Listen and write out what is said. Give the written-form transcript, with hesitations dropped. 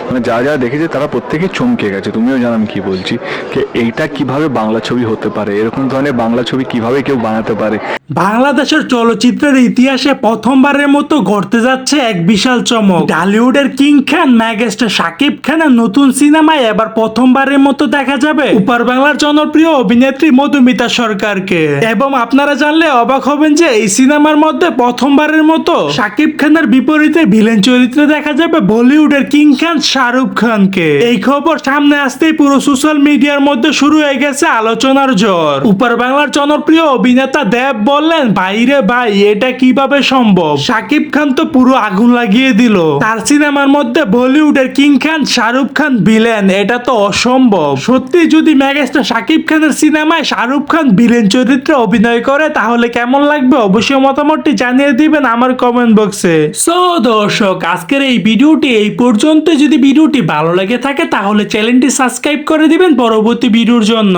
মানে যারা যারা দেখেছে তারা প্রত্যেকে চমকে গেছে। তুমিও জানো আমি কি বলছি, যে এইটা কিভাবে বাংলা ছবি হতে পারে, এরকম ধরনের বাংলা ছবি কিভাবে কেউ বানাতে পারে। বাংলাদেশের চলচ্চিত্রের ইতিহাসে প্রথমবারের মতো ঘটতে যাচ্ছে এক বিশাল চমক। ঢালিউডের কিং খান মেগাস্টার শাকিব খানের নতুন সিনেমায় এবার প্রথমবারের মতো দেখা যাবে উপার বাংলার জনপ্রিয় অভিনেত্রী মধুমিতা সরকারকে। এবং আপনারা জানলে অবাক হবেন যে এই সিনেমার মধ্যে প্রথমবারের মতো শাকিব খানের বিপরীতে ভিলেন চরিত্রে দেখা যাবে বলিউডের কিং খান শাহরুখ খানকে। এই খবর সামনে আসতেই পুরো সোশ্যাল মিডিয়ার মধ্যে শুরু হয়ে গেছে আলোচনার ঝড়। উপার বাংলার জনপ্রিয় অভিনেতা দেব বললেন, ভাইরে ভাই, এটা কিভাবে সম্ভব? শাকিব খান তো পুরো আগুন লাগিয়ে দিল। তার সিনেমার মধ্যে বলিউডের কিং খান শাহরুখ খান ভিলেন, এটা তো অসম্ভব। সত্যি যদি মেগাস্টার শাকিব খানের সিনেমায় শাহরুখ খান ভিলেন চরিত্রে অভিনয় করে তাহলে কেমন লাগবে? অবশ্যই মতামতটি জানিয়ে দিবেন আমার কমেন্ট বক্সে। সো দর্শক, আজকের এই ভিডিওটি এই পর্যন্ত। যদি ভিডিওটি ভালো লেগে থাকে তাহলে চ্যানেলটি সাবস্ক্রাইব করে দিবেন পরবর্তী ভিডিওর জন্য।